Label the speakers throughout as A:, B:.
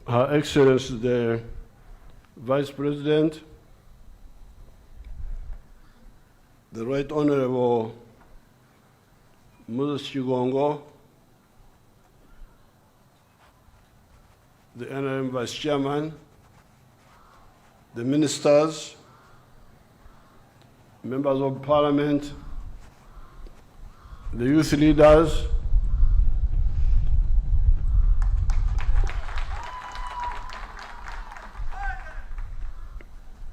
A: Her Excellency the Vice President, the Right Honorable Moses Chigongo, the NRM Vice Chairman, the ministers, members of Parliament, the youth leaders,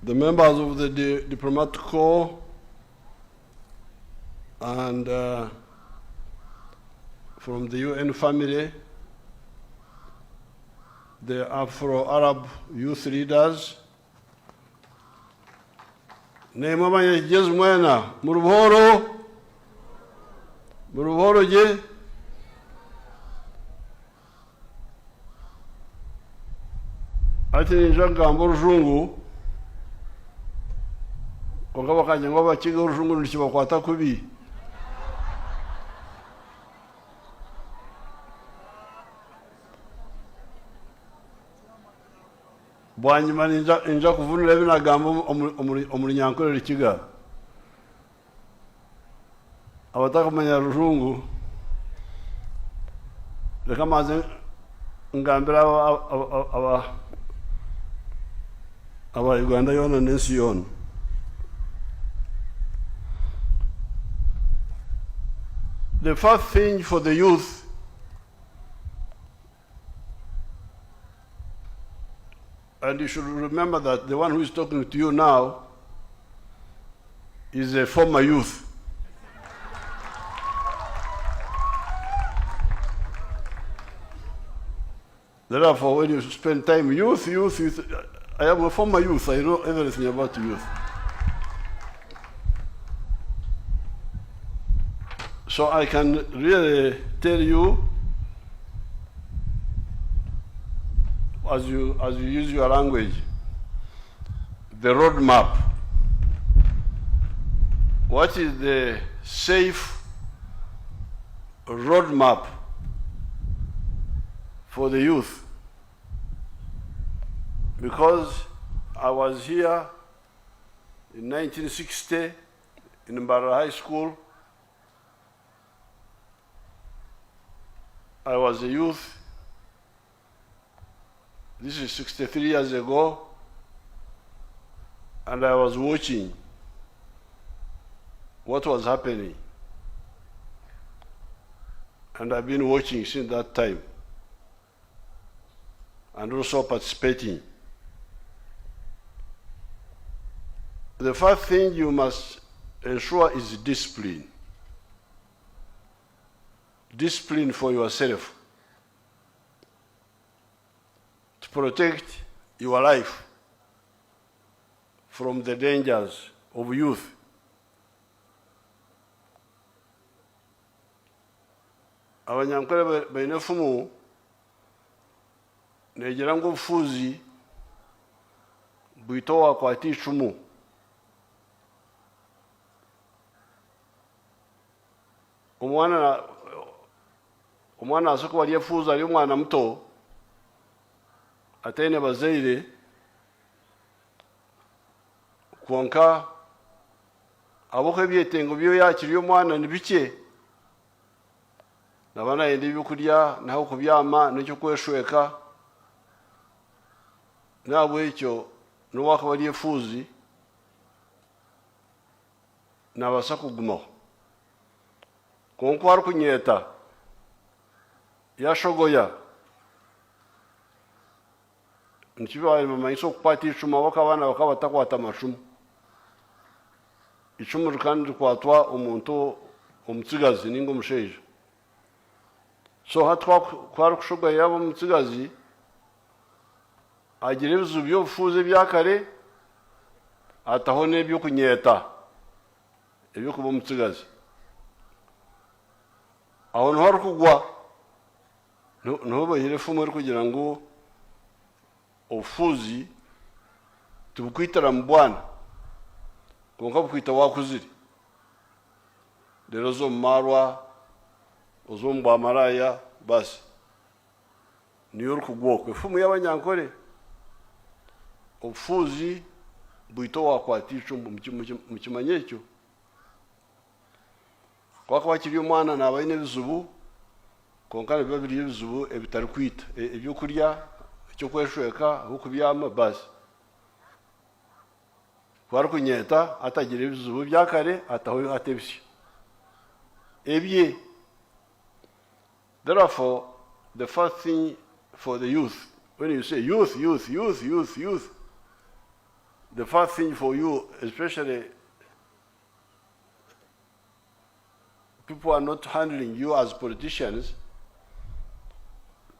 A: the members of the diplomatic corps, and from the UN family, the Afro-Arab youth leaders. Ne mama ye Jesu mwena, muruhoro je. Ati njanga mburujungu, kwa wakanya ngoba chiga urujungu nishiba kwa takubi. Bwanyuma ninja kuvunira binagambo omulinyankorera ikiga. Abataka kumenya rujungu reka maze ngambira aba Uganda yona nensi yona. The first thing for the youth and you should remember that the one who is talking to you now is a former youth. Therefore, when you spend time youth, I am a former youth, I know everything about youth. So I can really tell you, as you use your language, the roadmap. What is the safe roadmap for the youth? Because I was here in 1960 in Mbara High School. I was a youth. This is 63 years ago, and I was watching what was happening. And I've been watching since that time, and also participating. The first thing you must ensure is discipline. Discipline for yourself, to protect your life from the dangers of youth. Abanyankole bainefumu negira ngo bufuzi bwitowa kwa tichumu. Umwana asoko wali yafuza ali umwana muto atene bazaire kwonka aboke byetengo byo yakiriyo mwana nibike nabana yindi byokurya naho kubyama n'icyo kweshweka nabwe icyo n'uwaka wali yafuzi nabasa kugumaho konko ari kunyeta yashogoya nchibaye mama iso kupati ichuma wakabana bakabatakwata amashumu ichumu kandi kwatwa umuntu omutsigazi ningo omusheija so hatwa kwari kushogoya yabo omutsigazi agira ebizu by'obufuzi byakare ataho n'ebyo kunyeta ebyo kuba omutsigazi aho niho ari kugwa niho bahire fumu ari kugira ngo obufuzi tubukwitara mu bwana konka bukwita wakuzire rero zo marwa ozo mbwamaraya basi niyo rukugwokwe efumu y'abanyankore obufuuzi bwito wakwata icumu mukimanye ekyo kwakuba kiri omwana naaba aine ebizibu konka nibiba biri ebizibu ebitari kwita ebyokurya ekyokweshweka ahokubyama basi kwarikunyeta atagira ebizibu byakare ataho atebisya ebye. Therefore, the first thing for the youth, when you say youth, the first thing for you, especially people are not handling you as politicians,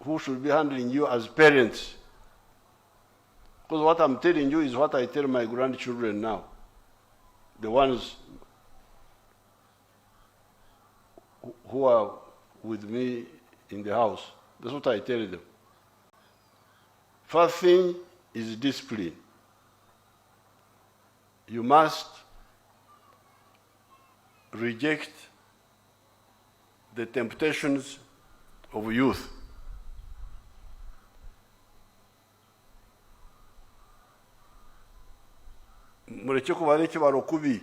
A: who should be handling you as parents. Because what I'm telling you is what I tell my grandchildren now, the ones who are with me in the house. That's what I tell them. First thing is discipline. You must reject the temptations of youth. Mureke kubarekebara okubi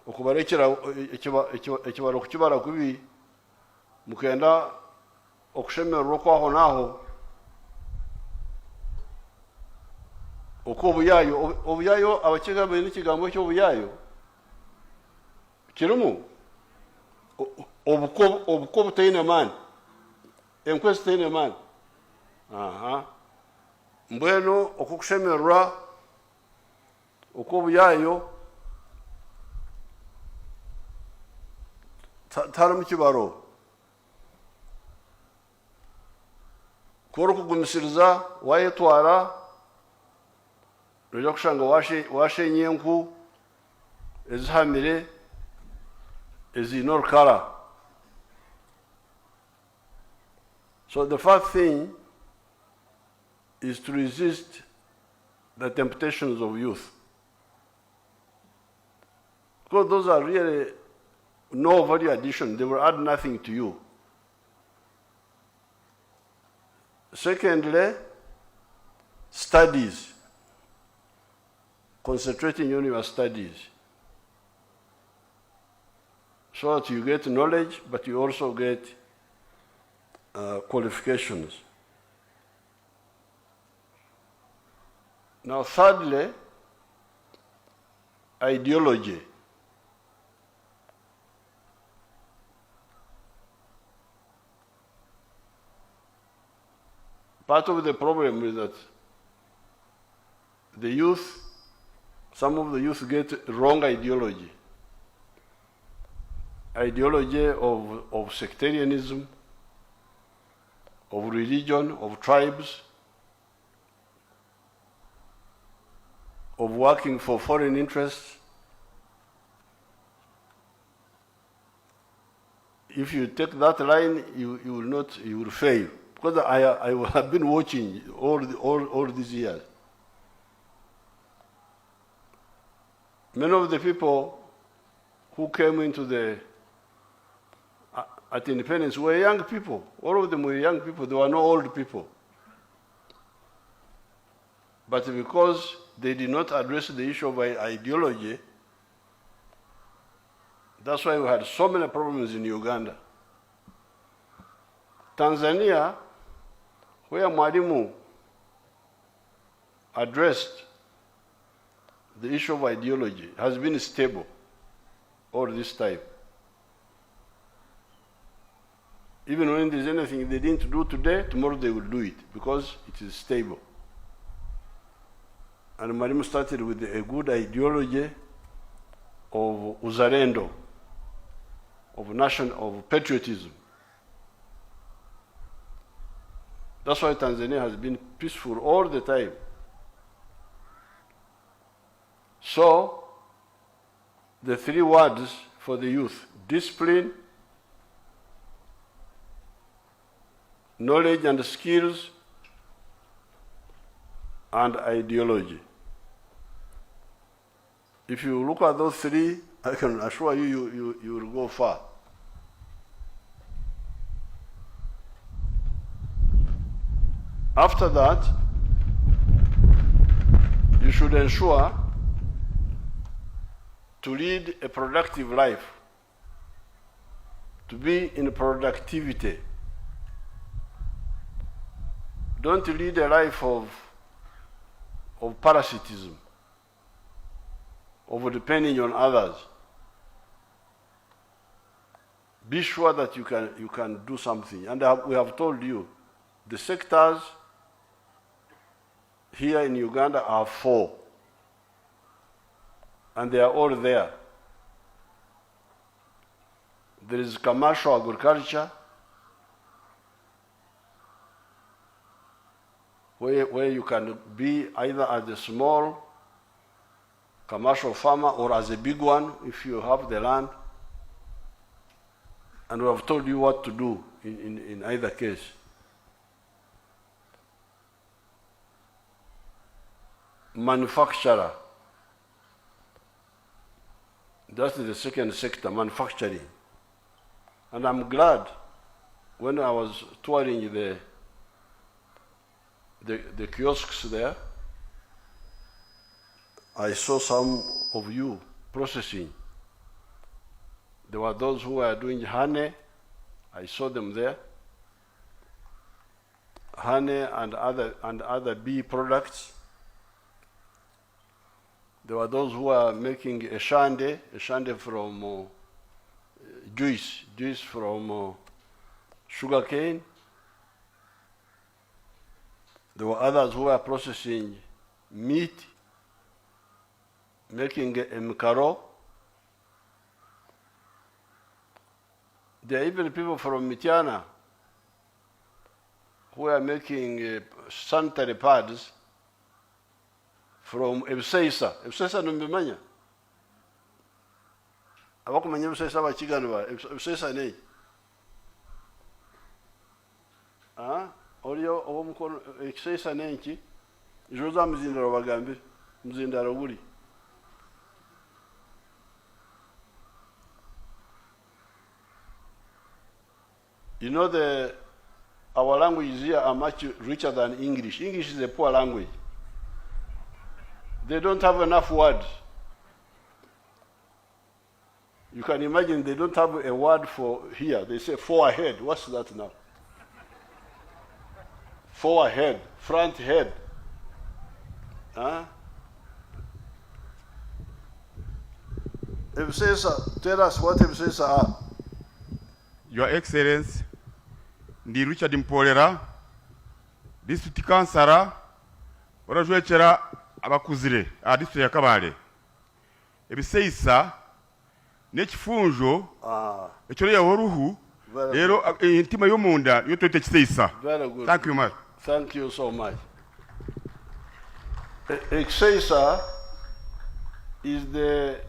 A: okubarekera ekibaro kukibara kubi mukenda okushemererwa okwaho naho okwo obuyayo abakega baine ekigambo ky'obuyayo kirimu obuko butaine amaani enkwezi zitaine amaani mbwenu okukushemererwa okwobuyayo tarimu kibaro kuba orikugumisiriza wayetwara noja kushanga washenya enku ezihamire eziine orukara. So the first thing is to resist the temptations of youth, because those are really no value addition. They will add nothing to you. Secondly, studies. Concentrating on your studies so that you get knowledge, but you also get qualifications. Now, thirdly, ideology. Part of the problem is that the youth, some of the youth get wrong ideology. Ideology of sectarianism, of religion, of tribes, of working for foreign interests. If you take that line, you will fail. Because I have been watching all these years. Many of the people who came into at independence were young people. All of them were young people. There were no old people. But because they did not address the issue of ideology, that's why we had so many problems in Uganda. Tanzania, where Mwalimu addressed the issue of ideology, has been stable all this time. Even when there's anything they didn't do today, tomorrow they will do it because it is stable. And Mwalimu started with a good ideology of uzalendo, of patriotism. That's why Tanzania has been peaceful all the time. So, the three words for the youth: discipline, knowledge and skills, and ideology. If you look at those three, I can assure you, you will go far. After that, you should ensure to lead a productive life, to be in productivity. Don't lead a life of parasitism, of depending on others. Be sure that you can do something. And we have told you, the sectors here in Uganda are 4. And they are all there. There is commercial agriculture, where you can be either as a small commercial farmer or as a big one if you have the land. And we have told you what to do in either case. Manufacturer. That's the second sector, manufacturing. And I'm glad when I was touring the kiosks there, I saw some of you processing. There were those who were doing honey. I saw them there. Honey and other bee products. There were those who were making a shandy from juice from sugarcane. There were others who were processing meat, making a mkaro. There are even people from Mityana who are making sanitary pads from Ebiseisa. Ebiseisa numbimanya. Abakumanya Ebiseisa abachigano ba Ebiseisa nei. Olio omukono Ebiseisa nenki. Ijoza muzindaro bagambi. Muzindaro guli. You know, our languages here are much richer than English. English is a poor language. They don't have enough words. You can imagine they don't have a word for here. They say forehead. What's that now? Forehead, front head. Tell us what Ebusesa are.
B: Your Excellency, ndi Richard Mpolera, District Councillor, orajwechera abakuzire a district ya Kabale. Ebiseisa n'ekifunjo ekyo ya woruhu rero intima y'omunda yo twete kiseisa.
A: Very good.
B: Thank you much.
A: Thank you so much. Ebiseisa is the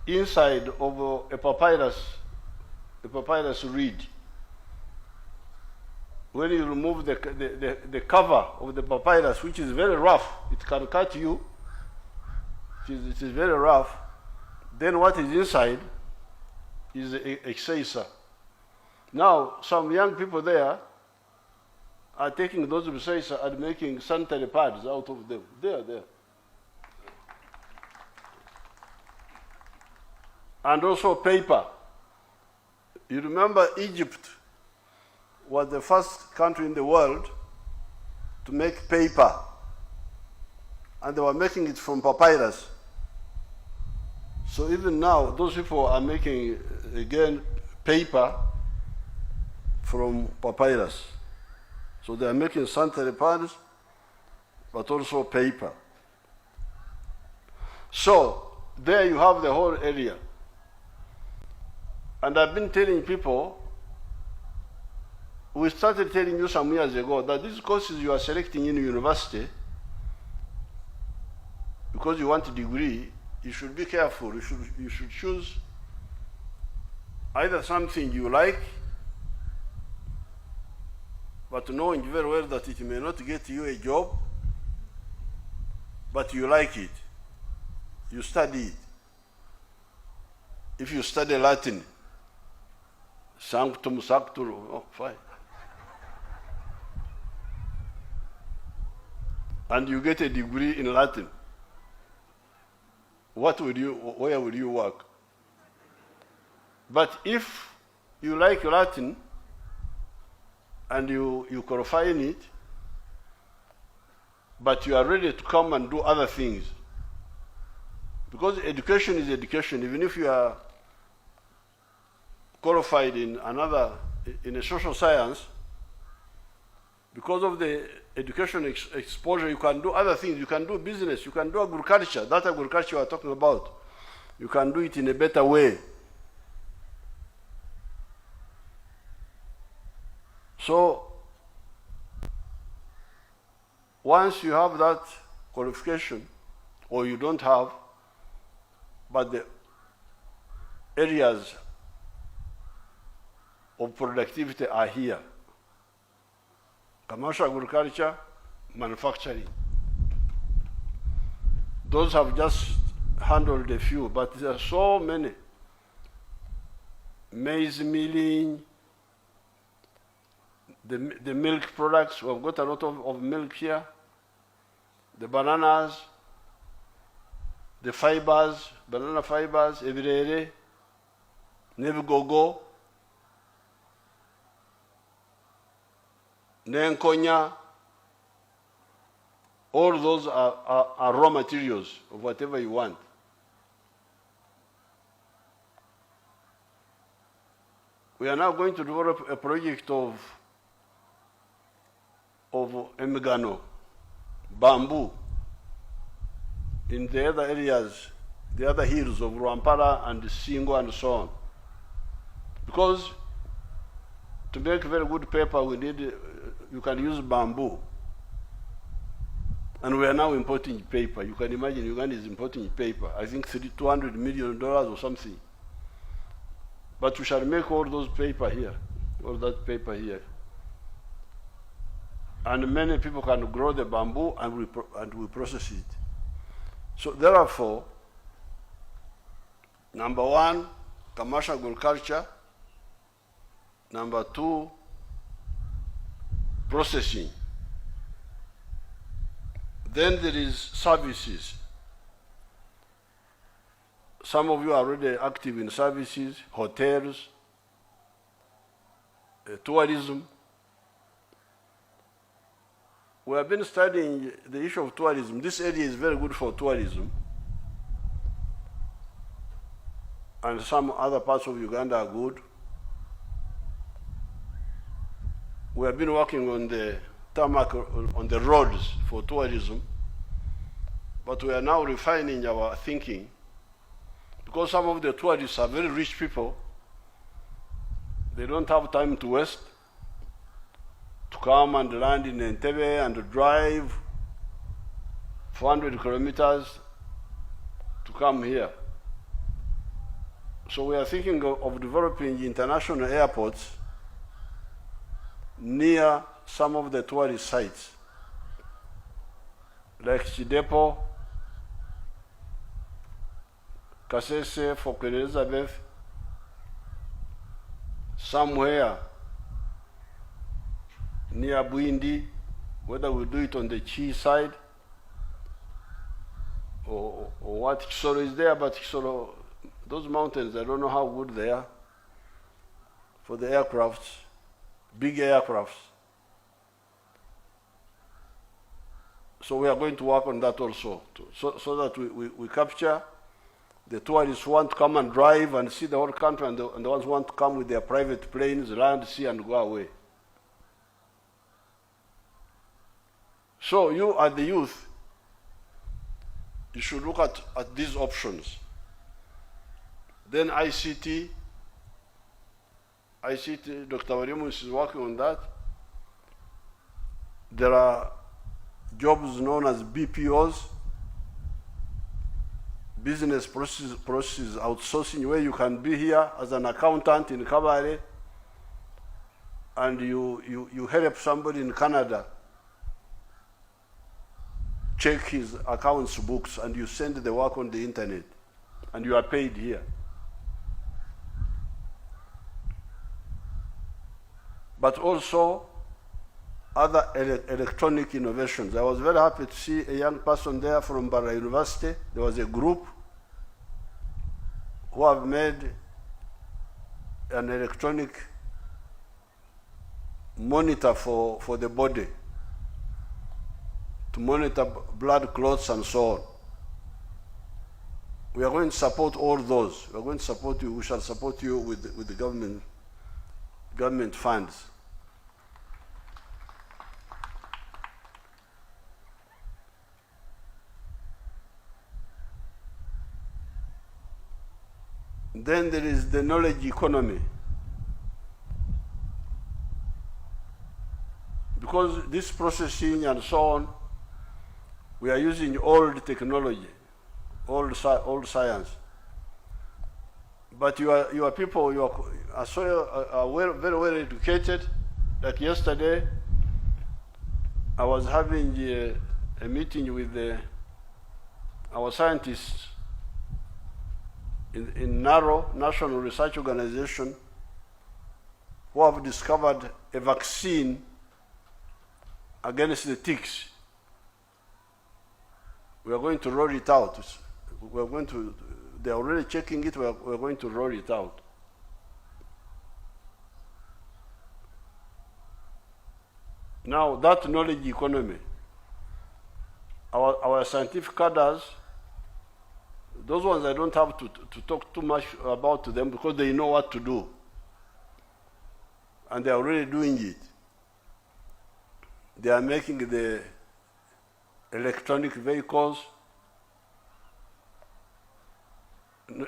A: inside of a papyrus reed. When you remove the cover of the papyrus, which is very rough, it can cut you. It is very rough. Then what is inside is a seisa. Now, some young people there are taking those seisa and making sanitary pads out of them. There. And also paper. You remember Egypt was the first country in the world to make paper. And they were making it from papyrus. So even now, those people are making, again, paper from papyrus. So they are making sanitary pads, but also paper. So there you have the whole area. And I've been telling people, we started telling you some years ago that these courses you are selecting in university, because you want a degree, you should be careful. You should choose either something you like, but knowing very well that it may not get you a job, but you like it. You study it. If you study Latin, sanctum sanctum, oh, fine. and you get a degree in Latin, where will you work? But if you like Latin and you qualify in it, but you are ready to come and do other things, because education is education, even if you are qualified in a social science, because of the education exposure, you can do other things. You can do business, you can do agriculture. That agriculture we are talking about, you can do it in a better way. So, once you have that qualification, or you don't have, but the areas of productivity are here: commercial agriculture, manufacturing. Those have just handled a few, but there are so many. Maize milling, the milk products, we've got a lot of milk here. The bananas, the fibers, banana fibers, ebirere, nebigogo, nenkonya. All those are raw materials of whatever you want. We are now going to develop a project of emigano, bamboo, in the other areas, the other hills of Rwampara and Singo and so on. Because to make very good paper, you can use bamboo. And we are now importing paper. You can imagine Uganda is importing paper. I think $200 million or something. But we shall make all those paper here, all that paper here. And many people can grow the bamboo and we process it. So therefore, number one, commercial agriculture. Number two, processing. Then there is services. Some of you are already active in services, hotels, tourism. We have been studying the issue of tourism. This area is very good for tourism. And some other parts of Uganda are good. We have been working on the tarmac, on the roads for tourism. But we are now refining our thinking, because some of the tourists are very rich people. They don't have time to waste, to come and land in Entebbe and drive 400 kilometers to come here. So we are thinking of developing international airports near some of the tourist sites, like Chidepo, Kasese for Queen Elizabeth, somewhere near Bwindi, whether we do it on the Chi side or what. Kisoro is there, but Kisoro, those mountains, I don't know how good they are for the aircrafts, big aircrafts. So we are going to work on that also, so that we capture the tourists who want to come and drive and see the whole country, and the ones who want to come with their private planes, land, see, and go away. So you, as the youth, you should look at these options. Then ICT, Dr. Warimus is working on that. There are jobs known as BPOs, business process outsourcing, where you can be here as an accountant in Kabale and you help somebody in Canada check his accounts books, and you send the work on the internet and you are paid here. But also other electronic innovations. I was very happy to see a young person there from Bara University. There was a group who have made an electronic monitor for the body, to monitor blood clots and so on. We are going to support all those. We are going to support you. We shall support you with the government funds. Then there is the knowledge economy. Because this processing and so on, we are using old technology, old science. But your people, are very well educated. Like yesterday, I was having a meeting with our scientists in NARO, National Research Organization, who have discovered a vaccine against the ticks. We are going to roll it out. They're already checking it, we're going to roll it out. Now, that knowledge economy, our scientific cadres, those ones I don't have to talk too much about to them because they know what to do. And they're already doing it. They are making the electronic vehicles,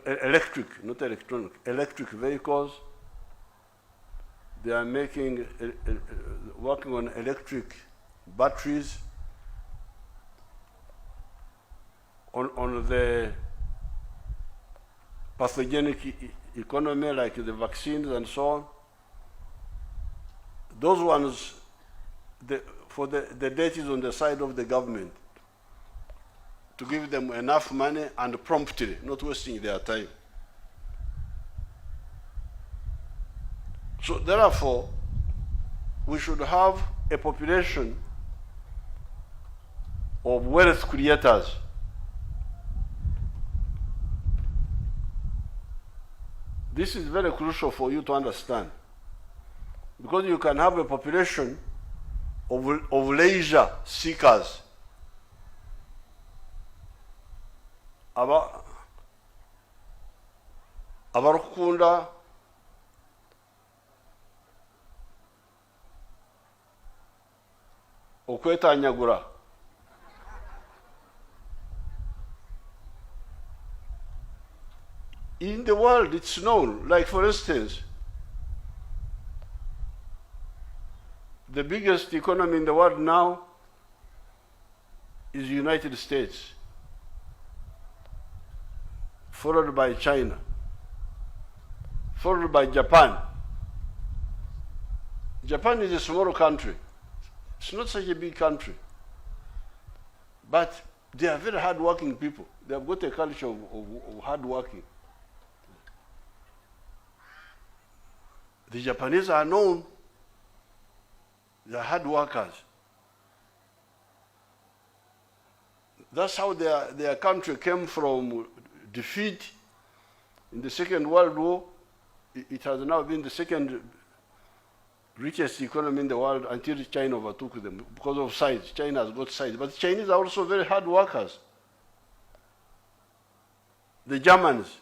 A: electric, not electronic, electric vehicles. They are making, working on electric batteries, on the pathogenic economy, like the vaccines and so on. Those ones, the debt is on the side of the government to give them enough money and promptly, not wasting their time. So therefore, we should have a population of wealth creators. This is very crucial for you to understand, because you can have a population of leisure seekers. Abarukunda okwetanyagura. In the world, it's known. Like, for instance, the biggest economy in the world now is the United States, followed by China, followed by Japan. Japan is a small country. It's not such a big country. But they are very hard-working people. They have got a culture of hard-working. The Japanese are known. They are hard workers. That's how their country came from defeat in the Second World War. It has now been the second richest economy in the world until China overtook them because of size. China has got size. But the Chinese are also very hard workers. The Germans.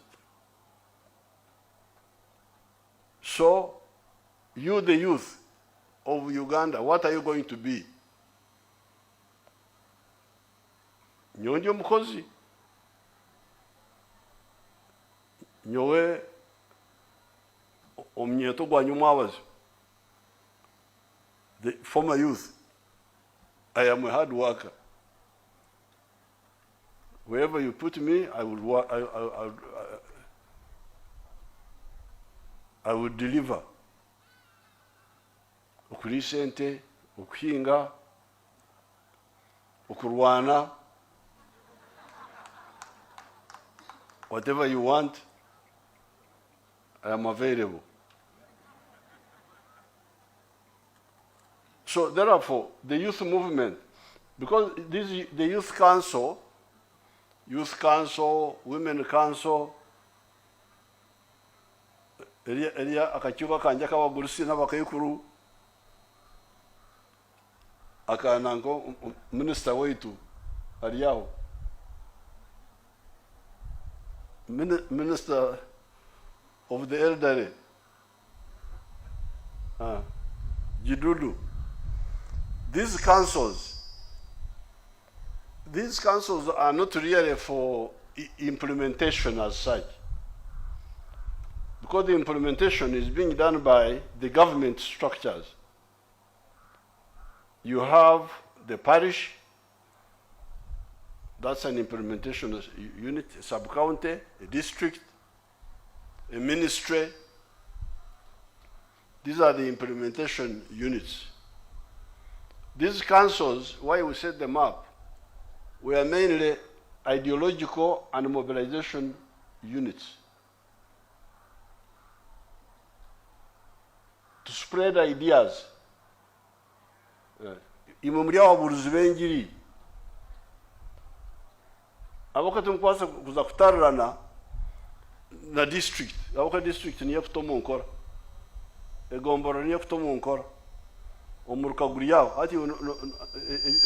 A: So, you, the youth of Uganda, what are you going to be? Nyonjo mukozi. Nyowe omnyeto gwa nyumwawazi. The former youth. I am a hard worker. Wherever you put me, I will work. I will deliver. Okuri sente, okuhinga, okurwana, whatever you want, I am available. So therefore, the youth movement, because the youth council, women council, eriya akakiiko kanje k'abagurusi n'abakaikuru akananko minisita waitu ari aho, minister of the elderly, Jidudu. These councils are not really for implementation as such, because the implementation is being done by the government structures. You have the parish, that's an implementation unit, a sub-county, a district, a ministry. These are the implementation units. These councils, why we set them up, were mainly ideological and mobilization units to spread ideas. Imumria waburuzi b'engiri abakati mukwasa kuza kutarrana na district, abaka district niyo kutomo nkora, egomboro niyo kutomo nkora, omuruka guri yaho ati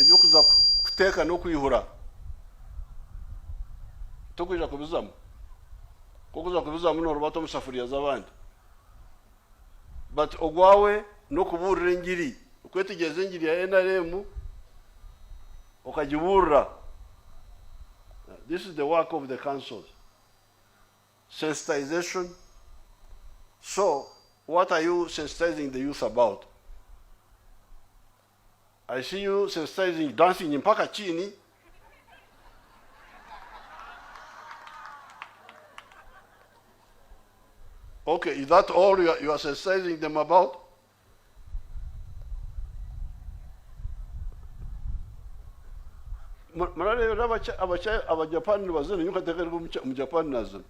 A: ebyo kuza kuteka no kwihura tokwija kubizamu kokuza kubizamu no rubato musafuriya z'abandi, but ogwawe no kuburira engiri ukwetegeza engiri ya NRM okajiburra. This is the work of the councils. Sensitization. So, what are you sensitizing the youth about? I see you sensitizing dancing in mpaka chini. Okay, is that all you are sensitizing them about? Aba-Japan bazana nyuka tekerego mu Japan nazana.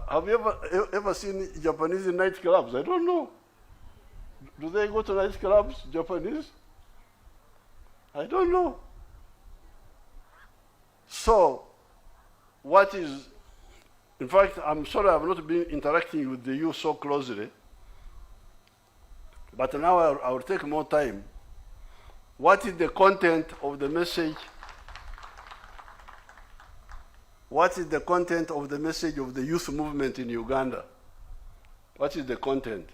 A: Have you ever seen Japanese night clubs? I don't know. Do they go to night clubs, Japanese? I don't know. So, what is, in fact, I'm sorry I've not been interacting with the youth so closely, but now I will take more time. What is the content of the message? What is the content of the message of the youth movement in Uganda? What is the content?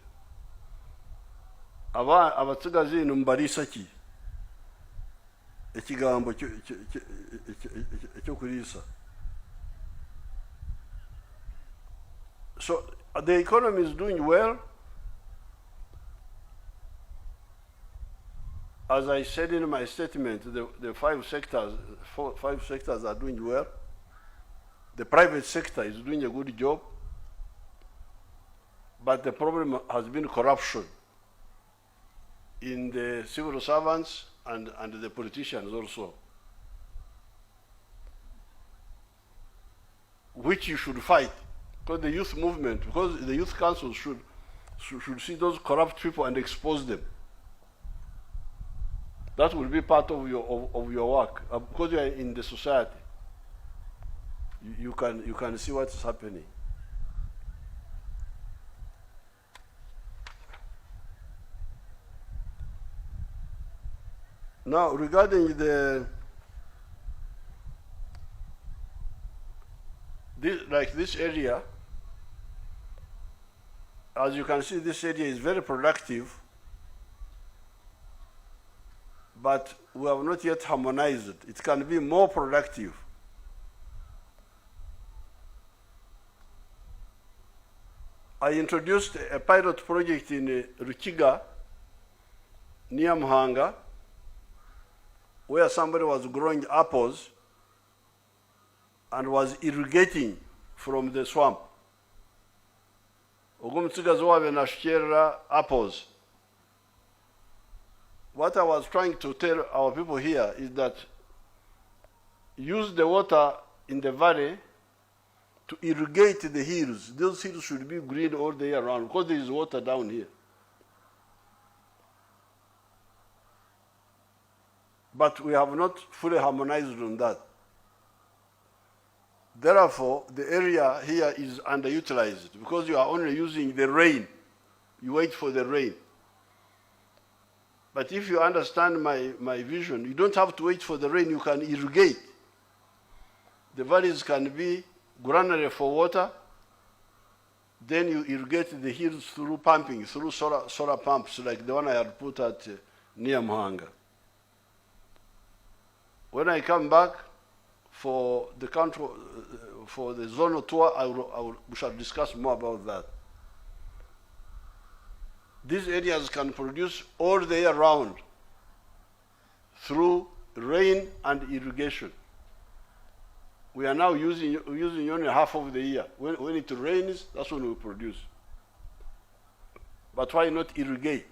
A: Abatsigazi numbarisa ki ekigambo ekyokulisa. So the economy is doing well. As I said in my statement, the five sectors are doing well. The private sector is doing a good job, but the problem has been corruption in the civil servants and the politicians also, which you should fight, because the youth movement, because the youth council should see those corrupt people and expose them. That will be part of your work, because you are in the society. You can see what's happening. Now, regarding this area, as you can see, this area is very productive, but we have not yet harmonized it. It can be more productive. I introduced a pilot project in Rukiga, near Muhanga, where somebody was growing apples and was irrigating from the swamp. Apples. What I was trying to tell our people here is that use the water in the valley to irrigate the hills. Those hills should be green all the year round because there is water down here. but we have not fully harmonized on that. Therefore, the area here is underutilized because you are only using the rain. You wait for the rain. But if you understand my vision, you don't have to wait for the rain, you can irrigate. The valleys can be granary for water, then you irrigate the hills through pumping, through solar pumps like the one I had put at near Muhanga. When I come back for the country, for the zonal tour, we shall discuss more about that. These areas can produce all the year round through rain and irrigation. We are now using only half of the year. When it rains, that's when we produce. But why not irrigate?